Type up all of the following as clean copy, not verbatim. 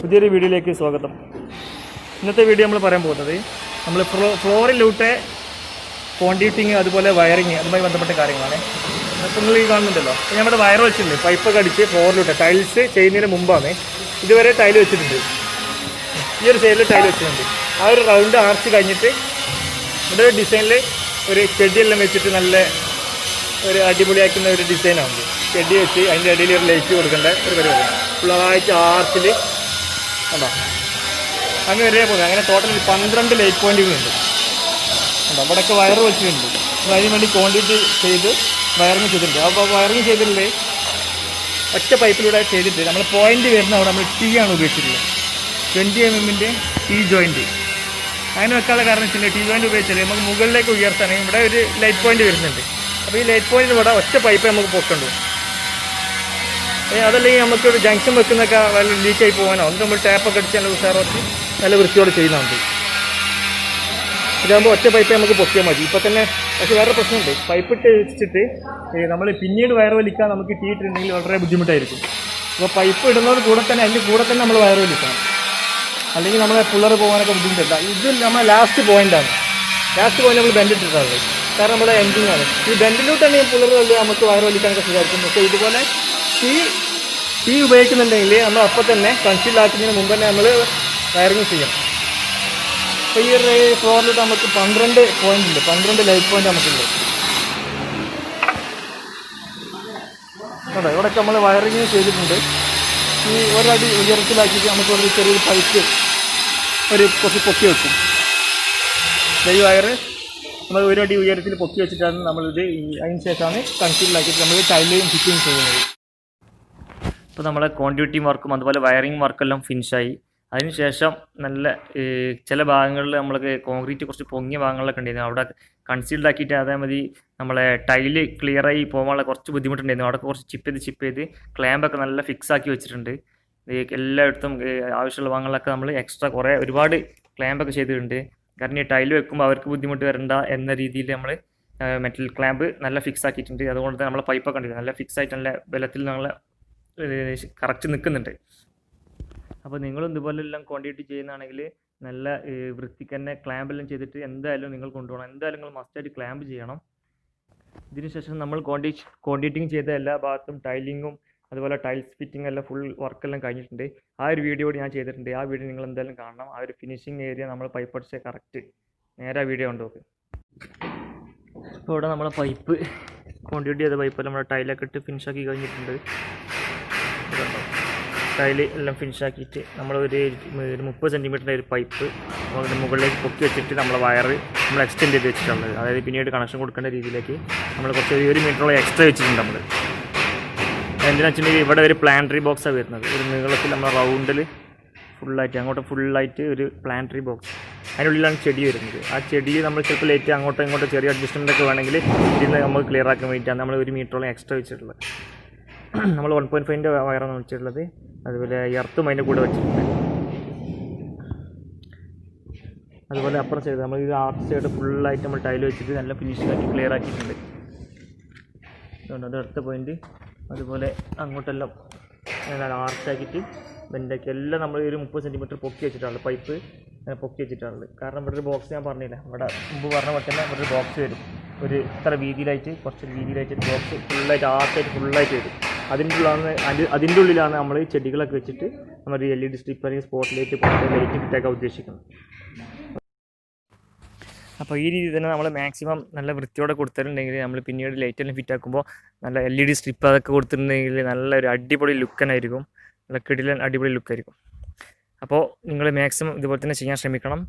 പുതിയൊരു വീഡിയോയിലേക്ക് സ്വാഗതം. ഇന്നത്തെ വീഡിയോ നമ്മൾ പറയാൻ പോകുന്നത് നമ്മൾ ഫ്ലോറിലൂടെ കോണ്ടീറ്റിങ് അതുപോലെ വയറിങ് അതുമായി ബന്ധപ്പെട്ട കാര്യങ്ങളാണ്. അപ്പോൾ നിങ്ങൾ ഈ കാണുന്നുണ്ടല്ലോ, നമ്മുടെ വയർ വെച്ചിട്ടുണ്ട്, പൈപ്പൊക്കെ അടിച്ച് ഫ്ലോറിലൂടെ ടൈൽസ് ചെയ്യുന്നതിന് മുമ്പാണ്. ഇതുവരെ ടൈൽ വെച്ചിട്ടുണ്ട്, ഈ ഒരു സൈഡിൽ ടൈൽ വെച്ചിട്ടുണ്ട്. ആ ഒരു റൗണ്ട് ആർച്ച് കഴിഞ്ഞിട്ട് ഇവിടെ ഒരു ഡിസൈനിൽ ഒരു ചെടിയെല്ലാം വെച്ചിട്ട് നല്ല ഒരു അടിപൊളിയാക്കുന്ന ഒരു ഡിസൈനാണ്. ചെടി വെച്ച് അതിൻ്റെ ഇടയിൽ ഒരു ലൈറ്റ് കൊടുക്കേണ്ട ഒരു പരിപാടി ഫുള്ളായിട്ട് ആർച്ചിൽ കണ്ടോ, അങ്ങനെ വരെ പോകുന്നത്. അങ്ങനെ ടോട്ടൽ 12 ലൈറ്റ് പോയിന്റുകളുണ്ട്. കണ്ടോ, അവിടെയൊക്കെ വയർ വെച്ചിട്ടുണ്ട്. അതിന് വേണ്ടി ക്വാണ്ടിറ്റി ചെയ്ത് വയറിങ് ചെയ്തിട്ടുണ്ട്. അപ്പോൾ വയറിങ് ചെയ്തിട്ടുള്ളത് ഒറ്റ പൈപ്പിലൂടെ ചെയ്തിട്ട് നമ്മൾ പോയിന്റ് വരുന്ന അവിടെ നമ്മൾ ടീ ആണ് ഉപയോഗിച്ചിട്ടുള്ളത്. 20 mm ടീ ജോയിൻറ്റ്. അങ്ങനെ വെക്കാനുള്ള കാരണം വെച്ചില്ല, ടീ ജോയിൻറ്റ് ഉപയോഗിച്ചാൽ നമുക്ക് മുകളിലേക്ക് ഉയർത്താണെങ്കിൽ ഇവിടെ ഒരു ലൈറ്റ് പോയിന്റ് വരുന്നുണ്ട്. അപ്പോൾ ഈ ലൈറ്റ് പോയിന്റിന് ഇവിടെ ഒറ്റ പൈപ്പ് നമുക്ക് പൊക്കണ്ടു. അതല്ലെങ്കിൽ നമുക്കൊരു ജംഗ്ഷൻ വെക്കുന്നൊക്കെ വല്ല ലീക്കായി പോകാനോ അത് നമ്മൾ ടാപ്പൊക്കെ അടിച്ച് നല്ല ഉഷാറാക്കി നല്ല വൃത്തിയോടെ ചെയ്യുന്നുണ്ട്. ഇതാകുമ്പോൾ ഒറ്റ പൈപ്പ് നമുക്ക് പൊക്കിയാൽ മതി. ഇപ്പോൾ തന്നെ പക്ഷേ വേറെ പ്രശ്നമുണ്ട്, പൈപ്പ് ഇട്ട് വെച്ചിട്ട് നമ്മൾ പിന്നീട് വയർ വലിക്കാൻ നമുക്ക് ടീ ഇട്ടിട്ടുണ്ടെങ്കിൽ വളരെ ബുദ്ധിമുട്ടായിരിക്കും. അപ്പോൾ പൈപ്പ് ഇടുന്നത് കൂടെ തന്നെ അതിൻ്റെ കൂടെ തന്നെ നമ്മൾ വയർ വലിക്കണം, അല്ലെങ്കിൽ നമ്മളെ പിള്ളേർ പോകാനൊക്കെ ബുദ്ധിമുട്ടില്ല. ഇത് നമ്മളെ ലാസ്റ്റ് പോയിൻ്റാണ്. ലാസ്റ്റ് പോയിന്റ് നമ്മൾ ബെൻഡ് ഇട്ടിട്ടുള്ളത്, കാരണം നമ്മുടെ എൻഡിങ് ആണ്. ഈ ബെൻഡിലോട്ട് തന്നെ പിള്ളേർ കൊണ്ട് നമുക്ക് വയർ വലിക്കാനൊക്കെ സുഖമായിരിക്കും. പക്ഷേ ഇതുപോലെ ടീ ഉപയോഗിക്കുന്നുണ്ടെങ്കിൽ നമ്മൾ അപ്പം തന്നെ കൺസീലാക്കുന്നതിന് മുമ്പ് തന്നെ നമ്മൾ വയറിങ് ചെയ്യണം. അപ്പോൾ ഈ ഒരു ഫ്ലോറിലോട്ട് നമുക്ക് 12 പോയിന്റ് ഉണ്ട്, 12 ലൈറ്റ് പോയിന്റ് നമുക്കുണ്ട്. അതെ, ഇവിടെയൊക്കെ നമ്മൾ വയറിങ് ചെയ്തിട്ടുണ്ട്. ഈ ഒരടി ഉയരത്തിലാക്കിയിട്ട് നമുക്ക് ഒരു ചെറിയൊരു പൈപ്പ് കുറച്ച് പൊക്കി വെക്കും. ഈ വയറ് നമ്മൾ ഒരടി ഉയരത്തിൽ പൊക്കി വെച്ചിട്ടാണ് നമ്മളിത് അതിന് ശേഷമാണ് കൺസീലാക്കിയിട്ട് നമ്മൾ ടൈലും ഫിറ്റിങ് ചെയ്യുന്നത്. ഇപ്പോൾ നമ്മളെ കോണ്ടിറ്റിംഗ് വർക്കും അതുപോലെ വയറിങ് വർക്കെല്ലാം ഫിനിഷായി. അതിനുശേഷം നല്ല ചില ഭാഗങ്ങളിൽ നമ്മൾക്ക് കോൺക്രീറ്റ് കുറച്ച് പൊങ്ങിയ ഭാഗങ്ങളിലൊക്കെ ഉണ്ടായിരുന്നു, അവിടെ കൺസീൽഡ് ആക്കിയിട്ട് അതേമതി നമ്മളെ ടൈല് ക്ലിയറായി പോകാനുള്ള കുറച്ച് ബുദ്ധിമുട്ടുണ്ടായിരുന്നു. അവിടെ കുറച്ച് ചിപ്പ് ചെയ്ത് ക്ലാമ്പൊക്കെ നല്ല ഫിക്സ് ആക്കി വെച്ചിട്ടുണ്ട്. എല്ലായിടത്തും ആവശ്യമുള്ള ഭാഗങ്ങളിലൊക്കെ നമ്മൾ എക്സ്ട്രാ ഒരുപാട് ക്ലാമ്പൊക്കെ ചെയ്തിട്ടുണ്ട്. കാരണം ഈ ടൈല് വെക്കുമ്പോൾ അവർക്ക് ബുദ്ധിമുട്ട് വരണ്ട എന്ന രീതിയിൽ നമ്മൾ മെറ്റൽ ക്ലാമ്പ് നല്ല ഫിക്സ് ആക്കിയിട്ടുണ്ട്. അതുകൊണ്ട് തന്നെ നമ്മളെ പൈപ്പൊക്കെ ഉണ്ട് നല്ല ഫിക്സ് ആയിട്ട് നല്ല ബലത്തിൽ നമ്മൾ കറക്റ്റ് നിൽക്കുന്നുണ്ട്. അപ്പോൾ നിങ്ങളും ഇതുപോലെല്ലാം ക്വാണ്ടിറ്റി ചെയ്യുന്നതാണെങ്കിൽ നല്ല വൃത്തിക്ക് തന്നെ ക്ലാമ്പെല്ലാം ചെയ്തിട്ട് എന്തായാലും നിങ്ങൾ കൊണ്ടുപോകണം. എന്തായാലും നിങ്ങൾ മസ്റ്റായിട്ട് ക്ലാമ്പ് ചെയ്യണം. ഇതിനുശേഷം നമ്മൾ ക്വാണ്ടിറ്റിങ് ചെയ്ത എല്ലാ ഭാഗത്തും ടൈലിങ്ങും അതുപോലെ ടൈൽസ് ഫിറ്റിംഗ് എല്ലാം ഫുൾ വർക്കെല്ലാം കഴിഞ്ഞിട്ടുണ്ട്. ആ ഒരു വീഡിയോ കൂടി ഞാൻ ചെയ്തിട്ടുണ്ട്. ആ വീഡിയോ നിങ്ങൾ എന്തായാലും കാണണം. ആ ഒരു ഫിനിഷിങ് ഏരിയ നമ്മൾ പൈപ്പ് അടിച്ച കറക്റ്റ് നേരെ വീഡിയോ കൊണ്ടുപോകും. ഇപ്പോൾ ഇവിടെ നമ്മളെ പൈപ്പ് ക്വാണ്ടിറ്റി ചെയ്ത പൈപ്പെല്ലാം നമ്മുടെ ടൈലൊക്കെ ഇട്ട് ഫിനിഷാക്കി കഴിഞ്ഞിട്ടുണ്ട്. ടൈല് എല്ലാം ഫിനിഷാക്കിയിട്ട് നമ്മളൊരു 30 സെൻറ്റിമീറ്ററിൻ്റെ ഒരു പൈപ്പ് മുകളിലേക്ക് പൊക്കി വെച്ചിട്ട് നമ്മളെ വയർ നമ്മൾ എക്സ്റ്റെൻഡ് ചെയ്ത് വെച്ചിട്ടുള്ളത്. അതായത് പിന്നീട് കണക്ഷൻ കൊടുക്കേണ്ട രീതിയിലേക്ക് നമ്മൾ കുറച്ച് 1 മീറ്ററോളം എക്സ്ട്രാ വെച്ചിട്ടുണ്ട്. നമ്മൾ എന്തിനാ വെച്ചിട്ടുണ്ടെങ്കിൽ ഇവിടെ ഒരു പ്ലാന്ററി ബോക്സാണ് വരുന്നത്. ഒരു നീളത്തിൽ നമ്മൾ റൗണ്ടിൽ ഫുള്ളായിട്ട് ഫുള്ളായിട്ട് ഒരു പ്ലാന്ററി ബോക്സ്, അതിനുള്ളിലാണ് ചെടി വരുന്നത്. ആ ചെടി നമ്മൾ ചിലപ്പോൾ ലേറ്റ് അങ്ങോട്ടോ ഇങ്ങോട്ടോ ചെറിയ അഡ്ജസ്റ്റ്മെൻ്റൊക്കെ വേണമെങ്കിൽ ഇതിൽ നമുക്ക് ക്ലിയർ ആക്കാൻ വേണ്ടിയിട്ടാണ് നമ്മൾ 1 മീറ്ററോളം എക്സ്ട്രാ വെച്ചിട്ടുള്ളത്. നമ്മൾ 1.5ൻ്റെ വയറാണ് വെച്ചിട്ടുള്ളത്. അതുപോലെ എർത്തും അതിൻ്റെ കൂടെ വെച്ചിട്ടുണ്ട്. അതുപോലെ അപ്പുറം സൈഡ് നമ്മൾ ഈ ആർട്ട് സൈഡ് ഫുള്ളായിട്ട് നമ്മൾ ടൈൽ വെച്ചിട്ട് നല്ല ഫിനിഷിംഗാക്കി ക്ലിയർ ആക്കിയിട്ടുണ്ട്. അതുകൊണ്ട് അത് അടുത്ത പോയിന്റ്. അതുപോലെ അങ്ങോട്ടെല്ലാം ആർച്ചാക്കിയിട്ട് ബെൻഡാക്കി എല്ലാം നമ്മൾ ഒരു 30 സെൻറ്റിമീറ്റർ പൊക്കി വെച്ചിട്ടാണ് പൈപ്പ് പൊക്കി വെച്ചിട്ടാണുള്ളത്. കാരണം ഇവിടെ ഒരു ബോക്സ് ഞാൻ പറഞ്ഞില്ല, ഇവിടെ മുമ്പ് പറഞ്ഞ പോലെ തന്നെ ഇവിടെ ഒരു ബോക്സ് വരും. ഒരു ഇത്ര വീതിയിലായിട്ട് കുറച്ച് വീതിയിലായിട്ട് ബോക്സ് ഫുള്ളായിട്ട് ആർട്ടായിട്ട് ഫുള്ളായിട്ട് വരും. അതിൻ്റെ ഉള്ളിലാണ് നമ്മൾ ചെടികളൊക്കെ വെച്ചിട്ട് നമ്മൾ LED സ്ട്രിപ്പ് അല്ലെങ്കിൽ സ്പോട്ട് ലൈറ്റ് പോയിട്ട് ലൈറ്റ് ഫിറ്റാക്കാൻ ഉദ്ദേശിക്കുന്നത്. അപ്പോൾ ഈ രീതിയിൽ തന്നെ നമ്മൾ മാക്സിമം നല്ല വൃത്തിയോടെ കൊടുത്തിട്ടുണ്ടെങ്കിൽ നമ്മൾ പിന്നീട് ലൈറ്റെല്ലാം ഫിറ്റാക്കുമ്പോൾ നല്ല LED സ്ട്രിപ്പ് അതൊക്കെ കൊടുത്തിട്ടുണ്ടെങ്കിൽ നല്ലൊരു അടിപൊളി ലുക്കനായിരിക്കും, നല്ല കിടിലൻ അടിപൊളി ലുക്കായിരിക്കും. അപ്പോൾ നിങ്ങൾ മാക്സിമം ഇതുപോലെ തന്നെ ചെയ്യാൻ ശ്രമിക്കണം.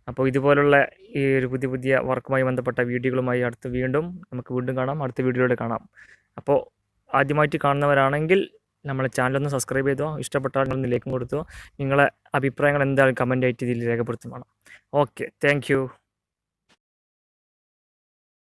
അപ്പോൾ ഇതുപോലുള്ള ഈ ഒരു പുതിയ വർക്കുമായി ബന്ധപ്പെട്ട വീഡിയോകളുമായി നമുക്ക് വീണ്ടും കാണാം, അടുത്ത വീഡിയോയിലൂടെ കാണാം. അപ്പോൾ ആദ്യമായിട്ട് കാണുന്നവരാണെങ്കിൽ നമ്മളെ ചാനലൊന്ന് സബ്സ്ക്രൈബ് ചെയ്തോ, ഇഷ്ടപ്പെട്ടാൽ ഒന്ന് ലൈക്കും കൊടുത്തോ. നിങ്ങളെ അഭിപ്രായങ്ങൾ എന്തായാലും കമൻ്റ് ആയിട്ട് ഇതിൽ രേഖപ്പെടുത്തും വേണം. Okay, thank